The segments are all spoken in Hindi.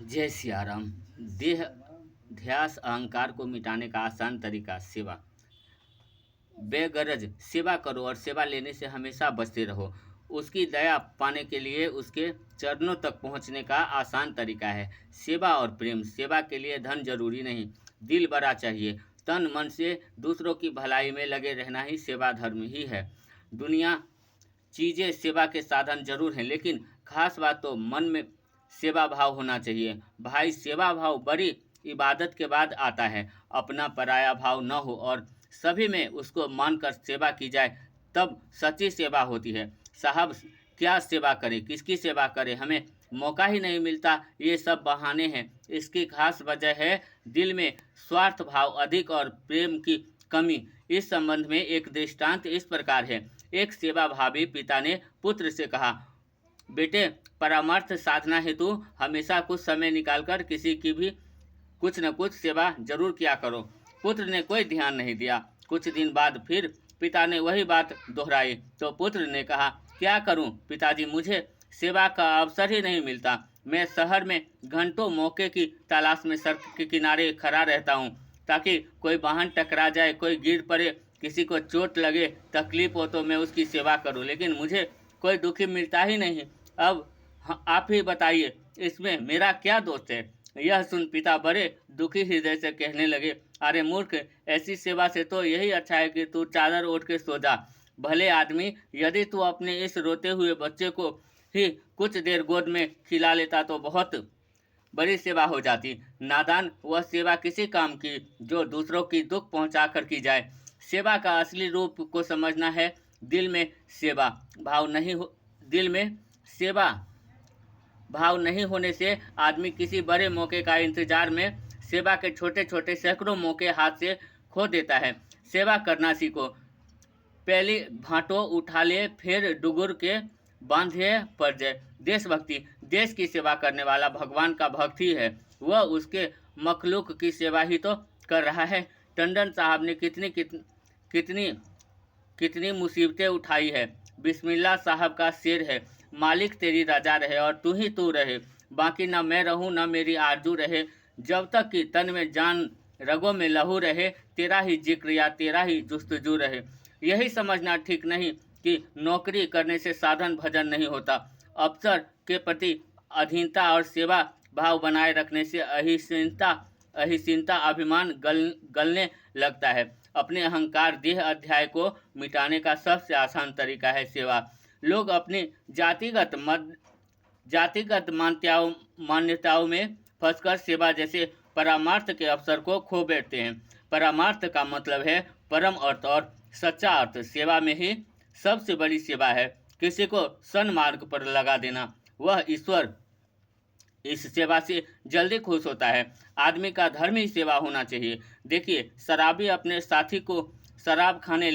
जय सिया राम। देह ध्यास अहंकार को मिटाने का आसान तरीका सेवा। बेगरज सेवा करो और सेवा लेने से हमेशा बचते रहो। उसकी दया पाने के लिए उसके चरणों तक पहुंचने का आसान तरीका है सेवा और प्रेम। सेवा के लिए धन जरूरी नहीं, दिल बड़ा चाहिए। तन मन से दूसरों की भलाई में लगे रहना ही सेवा धर्म ही है। दुनिया चीज़ें सेवा के साधन जरूर हैं, लेकिन खास बात तो मन में सेवा भाव होना चाहिए। भाई, सेवा भाव बड़ी इबादत के बाद आता है। अपना पराया भाव न हो और सभी में उसको मानकर सेवा की जाए, तब सच्ची सेवा होती है। साहब, क्या सेवा करें, किसकी सेवा करें, हमें मौका ही नहीं मिलता, ये सब बहाने हैं। इसकी खास वजह है दिल में स्वार्थ भाव अधिक और प्रेम की कमी। इस संबंध में एक दृष्टांत इस प्रकार है। एक सेवा भावी पिता ने पुत्र से कहा, बेटे, परमार्थ साधना हेतु हमेशा कुछ समय निकालकर किसी की भी कुछ न कुछ सेवा जरूर किया करो। पुत्र ने कोई ध्यान नहीं दिया। कुछ दिन बाद फिर पिता ने वही बात दोहराई तो पुत्र ने कहा, क्या करूं पिताजी, मुझे सेवा का अवसर ही नहीं मिलता। मैं शहर में घंटों मौके की तलाश में सड़क के किनारे खड़ा रहता हूं, ताकि कोई वाहन टकरा जाए, कोई गिर पड़े, किसी को चोट लगे, तकलीफ हो तो मैं उसकी सेवा करूं, लेकिन मुझे कोई दुखी मिलता ही नहीं। अब आप ही बताइए, इसमें मेरा क्या दोष है। यह सुन पिता बड़े दुखी हृदय से कहने लगे, अरे मूर्ख, ऐसी सेवा से तो यही अच्छा है कि तू चादर ओढ़ के सो जा। भले आदमी, यदि तू अपने इस रोते हुए बच्चे को ही कुछ देर गोद में खिला लेता तो बहुत बड़ी सेवा हो जाती। नादान, वह सेवा किसी काम की जो दूसरों की दुख पहुंचा कर की जाए। सेवा का असली रूप को समझना है। दिल में सेवा भाव नहीं होने से आदमी किसी बड़े मौके का इंतजार में सेवा के छोटे छोटे सैकड़ों मौके हाथ से खो देता है। सेवा करना सीखो। पहली भाटो उठा ले, फिर डुगुर के बांधे पड़ जाए। देशभक्ति, देश की सेवा करने वाला भगवान का भक्त ही है। वह उसके मखलूक की सेवा ही तो कर रहा है। टंडन साहब ने कितनी कितनी मुसीबतें उठाई है। बिस्मिल्लाह साहब का शेर है, मालिक तेरी रजा रहे और तू ही तू रहे, बाकी न मैं रहूं न मेरी आरजू रहे, जब तक कि तन में जान रगों में लहू रहे, तेरा ही जिक्र या तेरा ही जुस्तजू रहे। यही समझना ठीक नहीं कि नौकरी करने से साधन भजन नहीं होता। अफसर के प्रति अधीनता और सेवा भाव बनाए रखने से अहिंसता अभिमान गलने लगता है। अपने अहंकार देह अध्याय को मिटाने का सबसे आसान तरीका है सेवा। लोग अपनी जातिगत मान्यताओं में फंसकर सेवा जैसे परमार्थ के अवसर को खो बैठते हैं। परमार्थ का मतलब है परम अर्थ और सच्चा अर्थ। सेवा में ही सबसे बड़ी सेवा है किसी को सन्मार्ग पर लगा देना। वह ईश्वर इस सेवा से जल्दी खुश होता है। आदमी का धर्म ही सेवा होना चाहिए। देखिए, शराबी अपने साथी को शराब खाने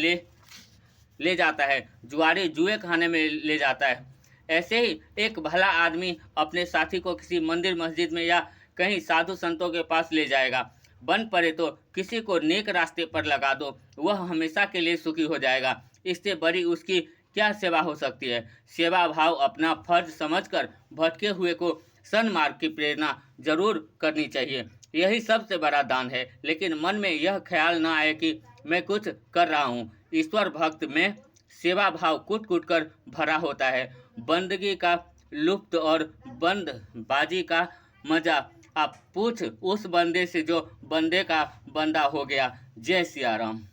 ले जाता है, जुआरी जुए खाने में ले जाता है। ऐसे ही एक भला आदमी अपने साथी को किसी मंदिर मस्जिद में या कहीं साधु संतों के पास ले जाएगा। बन पड़े तो किसी को नेक रास्ते पर लगा दो, वह हमेशा के लिए सुखी हो जाएगा। इससे बड़ी उसकी क्या सेवा हो सकती है। सेवा भाव अपना फर्ज समझकर भटके हुए को सन्मार्ग की प्रेरणा जरूर करनी चाहिए। यही सबसे बड़ा दान है। लेकिन मन में यह ख्याल ना आए कि मैं कुछ कर रहा हूँ। ईश्वर भक्त में सेवा भाव कुट कुट कर भरा होता है। बंदगी का लुप्त और बंदबाजी का मजा आप पूछ उस बंदे से जो बंदे का बंदा हो गया। जय सिया राम।